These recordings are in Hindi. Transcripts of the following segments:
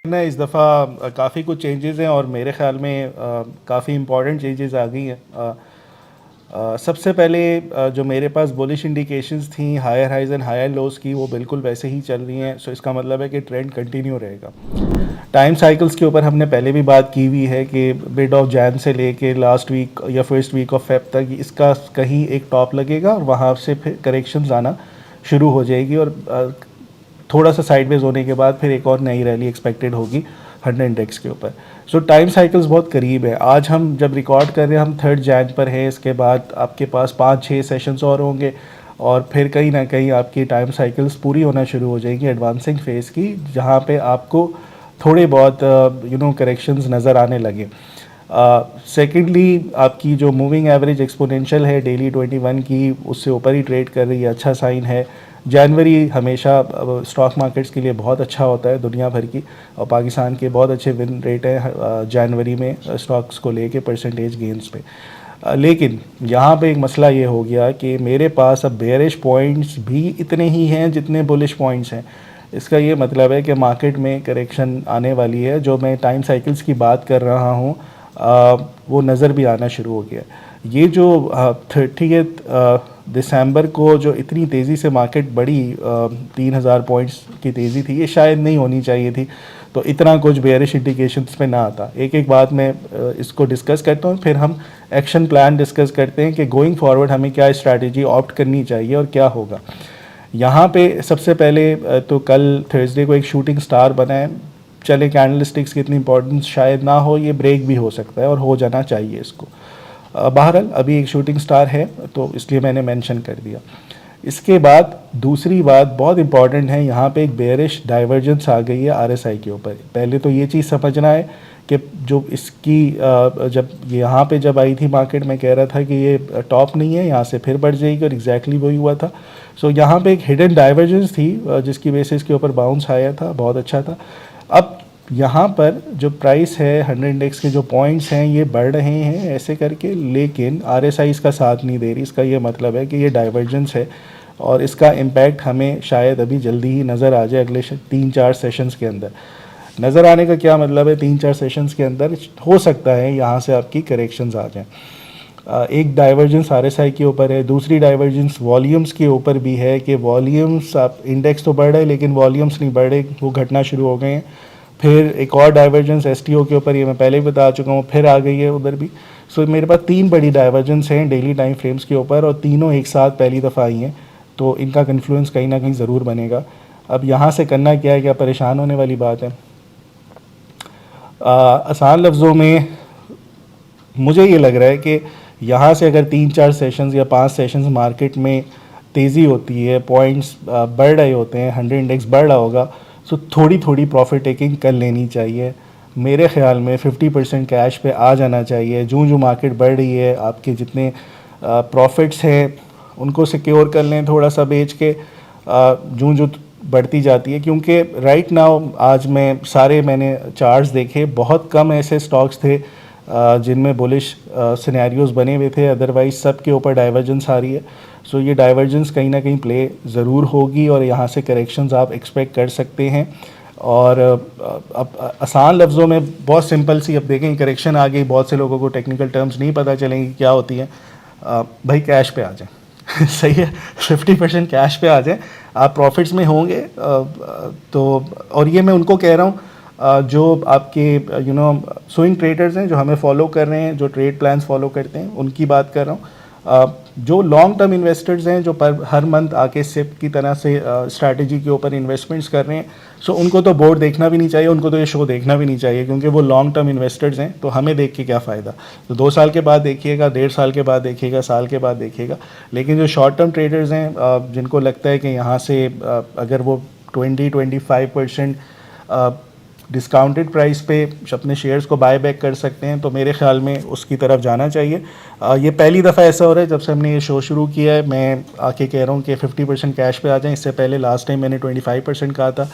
ना इस दफ़ा काफ़ी कुछ चेंजेस हैं और मेरे ख़्याल में काफ़ी इम्पॉर्टेंट चेंजेस आ गई हैं। सबसे पहले जो मेरे पास बुलिश इंडिकेशंस थी higher highs and higher lows की, वो बिल्कुल वैसे ही चल रही हैं। सो इसका मतलब है कि ट्रेंड कंटिन्यू रहेगा। टाइम साइकिल्स के ऊपर हमने पहले भी बात की हुई है कि मिड ऑफ जैन से लेके लास्ट वीक या फर्स्ट वीक ऑफ फेब तक इसका कहीं एक टॉप लगेगा और वहाँ से फिर करेक्शंस आना शुरू हो जाएगी और थोड़ा सा साइडवेज होने के बाद फिर एक और नई रैली एक्सपेक्टेड होगी 100 इंडेक्स के ऊपर। सो टाइम साइकिल्स बहुत करीब है। आज हम जब रिकॉर्ड कर रहे हैं हम 3 जैन पर हैं। इसके बाद आपके पास 5-6 सेशंस और होंगे और फिर कहीं ना कहीं आपकी टाइम साइकिल्स पूरी होना शुरू हो जाएंगी एडवांसिंग फेज़ की, जहाँ पे आपको थोड़े बहुत करेक्शंस नज़र आने लगे। सेकेंडली आपकी जो मूविंग एवरेज एक्सपोनेंशियल है डेली 21 की, उससे ऊपर ही ट्रेड कर रही है, अच्छा साइन है। जनवरी हमेशा स्टॉक मार्केट्स के लिए बहुत अच्छा होता है दुनिया भर की, और पाकिस्तान के बहुत अच्छे विन रेट हैं जनवरी में स्टॉक्स को लेके परसेंटेज गेंस पे। लेकिन यहाँ पे एक मसला ये हो गया कि मेरे पास अब बेयरिश पॉइंट्स भी इतने ही हैं जितने बुलिश पॉइंट्स हैं। इसका ये मतलब है कि मार्केट में करेक्शन आने वाली है। जो मैं टाइम साइकिल्स की बात कर रहा हूँ वो नज़र भी आना शुरू हो गया। ये जो 30 दिसंबर को जो इतनी तेज़ी से मार्केट बढ़ी, 3000 पॉइंट्स की तेज़ी थी, ये शायद नहीं होनी चाहिए थी। तो इतना कुछ बेयरिश इंडिकेशंस पे ना आता। एक एक बात मैं इसको डिस्कस करता हूँ, फिर हम एक्शन प्लान डिस्कस करते हैं कि गोइंग फॉरवर्ड हमें क्या स्ट्रैटेजी ऑप्ट करनी चाहिए और क्या होगा। यहाँ पे सबसे पहले तो कल थर्सडे को एक शूटिंग स्टार बना है। चले कैंडलस्टिक्स की इतनी इंपॉर्टेंस शायद ना हो, ये ब्रेक भी हो सकता है और हो जाना चाहिए इसको। बहरहाल अभी एक शूटिंग स्टार है तो इसलिए मैंने मेंशन कर दिया। इसके बाद दूसरी बात बहुत इंपॉर्टेंट है, यहाँ पे एक बेयरिश डाइवर्जेंस आ गई है आरएसआई के ऊपर। पहले तो ये चीज़ समझना है कि जो इसकी जब यहाँ पे जब आई थी मार्केट में कह रहा था कि ये टॉप नहीं है, यहाँ से फिर बढ़ जाएगी और एग्जैक्टली वही हुआ था। सो यहाँ पे एक हिडन डाइवर्जेंस थी जिसकी बेसिस के ऊपर बाउंस आया था, बहुत अच्छा था। अब यहाँ पर जो प्राइस है 100 इंडेक्स के जो पॉइंट्स हैं ये बढ़ रहे हैं ऐसे करके, लेकिन आरएसआई इसका साथ नहीं दे रही। इसका ये मतलब है कि ये डाइवर्जेंस है और इसका इम्पैक्ट हमें शायद अभी जल्दी ही नज़र आ जाए अगले 3-4 सेशंस के अंदर। नज़र आने का क्या मतलब है, 3-4 सेशंस के अंदर हो सकता है यहाँ से आपकी करेक्शंस आ जाएँ। एक डाइवर्जेंस आरएसआई के ऊपर है, दूसरी डाइवर्जेंस वॉल्यूम्स के ऊपर भी है कि वॉल्यूम्स आप इंडेक्स तो बढ़ रहे हैं लेकिन वॉल्यूम्स नहीं बढ़ रहे, वो घटना शुरू हो गए हैं। फिर एक और डाइवर्जेंस एसटीओ के ऊपर, ये मैं पहले ही बता चुका हूँ, फिर आ गई है उधर भी। सो मेरे पास 3 बड़ी डाइवर्जेंस हैं डेली टाइम फ्रेम्स के ऊपर और तीनों एक साथ पहली दफ़ा आई हैं, तो इनका कन्फ्लुएंस कहीं ना कहीं ज़रूर बनेगा। अब यहाँ से करना क्या है, क्या परेशान होने वाली बात है? आसान लफ्ज़ों में मुझे ये लग रहा है कि यहाँ से अगर 3-4 सेशंस या 5 सेशंस मार्केट में तेज़ी होती है, पॉइंट्स बढ़ रहे होते हैं, 100 इंडेक्स बढ़ रहा होगा, सो थोड़ी थोड़ी प्रॉफिट टेकिंग कर लेनी चाहिए। मेरे ख्याल में 50% कैश पे आ जाना चाहिए। जो मार्केट बढ़ रही है आपके जितने प्रॉफिट्स हैं उनको सिक्योर कर लें थोड़ा सा बेच के, जो बढ़ती जाती है। क्योंकि राइट नाउ आज मैंने चार्ट्स देखे, बहुत कम ऐसे स्टॉक्स थे जिनमें बुलिश सिनेरियोज बने हुए थे, अदरवाइज सब के ऊपर डाइवर्जेंस आ रही है। सो ये डाइवर्जेंस कहीं ना कहीं प्ले ज़रूर होगी और यहाँ से करेक्शंस आप एक्सपेक्ट कर सकते हैं। और अब आसान लफ्ज़ों में बहुत सिंपल सी, अब देखें करेक्शन आ गई, बहुत से लोगों को टेक्निकल टर्म्स नहीं पता चलेंगी क्या होती हैं। भाई कैश पे आ जाए सही है, 50% कैश पे आ जाए, आप प्रॉफिट्स में होंगे। तो और ये मैं उनको कह रहा हूँ जो आपके स्विंग ट्रेडर्स हैं, जो हमें फॉलो कर रहे हैं, जो ट्रेड प्लान्स फॉलो करते हैं, उनकी बात कर रहा हूँ। जो लॉन्ग टर्म इन्वेस्टर्स हैं, जो हर मंथ आके सिप की तरह से स्ट्रैटेजी के ऊपर इन्वेस्टमेंट्स कर रहे हैं, सो उनको तो बोर्ड देखना भी नहीं चाहिए, उनको तो ये शो देखना भी नहीं चाहिए, क्योंकि वो लॉन्ग टर्म इन्वेस्टर्स हैं। तो हमें देख के क्या फ़ायदा? तो 2 साल के बाद देखिएगा, 1.5 साल के बाद देखिएगा, साल के बाद देखिएगा। लेकिन जो शॉर्ट टर्म ट्रेडर्स हैं, जिनको लगता है कि यहाँ से अगर वो 20-25% डिस्काउंटेड प्राइस पे अपने शेयर्स को बाय बैक कर सकते हैं, तो मेरे ख्याल में उसकी तरफ जाना चाहिए। ये पहली दफ़ा ऐसा हो रहा है जब से हमने ये शो शुरू किया है। मैं आके कह रहा हूँ कि 50% कैश पे आ जाएं। इससे पहले लास्ट टाइम मैंने 25% कहा था।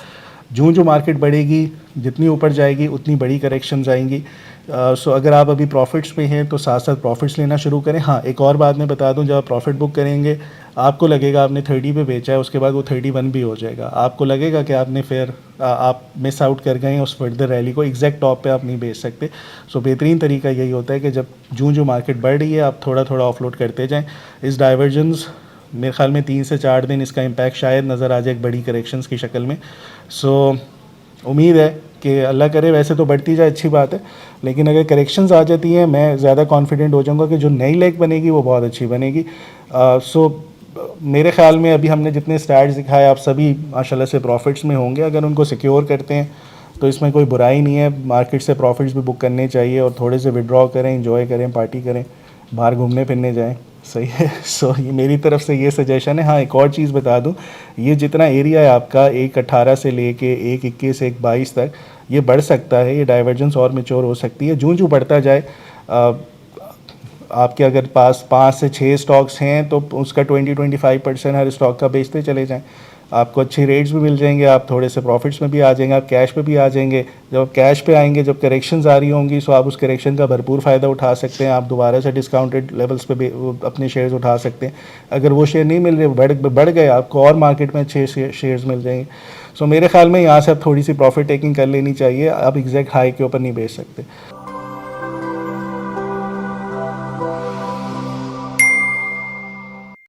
जो मार्केट बढ़ेगी, जितनी ऊपर जाएगी उतनी बड़ी करेक्शंस आएंगी। सो अगर आप अभी प्रॉफिट्स पे हैं तो साथ साथ प्रॉफिट्स लेना शुरू करें। हाँ, एक और बात मैं बता दूं, जब आप प्रॉफिट बुक करेंगे आपको लगेगा आपने 30 पे बेचा है, उसके बाद वो 31 भी हो जाएगा, आपको लगेगा कि आपने फिर आप मिस आउट कर गए हैं उस फर्दर रैली को, एग्जैक्ट टॉप पे आप नहीं बेच सकते। सो बेहतरीन तरीका यही होता है कि जब जो मार्केट बढ़ रही है आप थोड़ा थोड़ा ऑफलोड करते जाएँ। इस डाइवर्जेंस मेरे ख्याल में 3 से 4 दिन इसका इम्पैक्ट शायद नज़र आ जाए एक बड़ी करेक्शंस की शक्ल में। सो उम्मीद है कि अल्लाह करे वैसे तो बढ़ती जाए, अच्छी बात है, लेकिन अगर करेक्शंस आ जाती हैं मैं ज़्यादा कॉन्फिडेंट हो जाऊंगा कि जो नई लेग बनेगी वो बहुत अच्छी बनेगी। सो मेरे ख्याल में अभी हमने जितने स्टार्ट्स दिखाए आप सभी माशाल्लाह से प्रॉफिट्स में होंगे। अगर उनको सिक्योर करते हैं तो इसमें कोई बुराई नहीं है, मार्केट से प्रॉफिट्स भी बुक करने चाहिए और थोड़े से विड्रॉ करें, इंजॉय करें, पार्टी करें, बाहर घूमने फिरने जाएं। सही है। सो ये मेरी तरफ से ये सजेशन है। हाँ, एक और चीज़ बता दूं, ये जितना एरिया है आपका 1.18 से लेके 1.21 1.22 तक, ये बढ़ सकता है, ये डाइवर्जेंस और मेच्योर हो सकती है जो बढ़ता जाए। आपके अगर पास 5 से 6 स्टॉक्स हैं तो उसका 20-25% हर स्टॉक का बेचते चले जाएं, आपको अच्छी रेट्स भी मिल जाएंगे, आप थोड़े से प्रॉफिट्स में भी आ जाएंगे, आप कैश पे भी आ जाएंगे। जब आप कैश पे आएंगे, जब करेक्शंस आ रही होंगी तो आप उस करेक्शन का भरपूर फ़ायदा उठा सकते हैं, आप दोबारा से डिस्काउंटेड लेवल्स पे अपने शेयर्स उठा सकते हैं। अगर वो शेयर नहीं मिल रहे, बढ़ गए, आपको और मार्केट में अच्छे शेयर्स मिल जाएंगे। सो मेरे ख्याल में यहाँ से आप थोड़ी सी प्रॉफिट टेकिंग कर लेनी चाहिए, आप एग्जैक्ट हाई के ऊपर नहीं बेच सकते।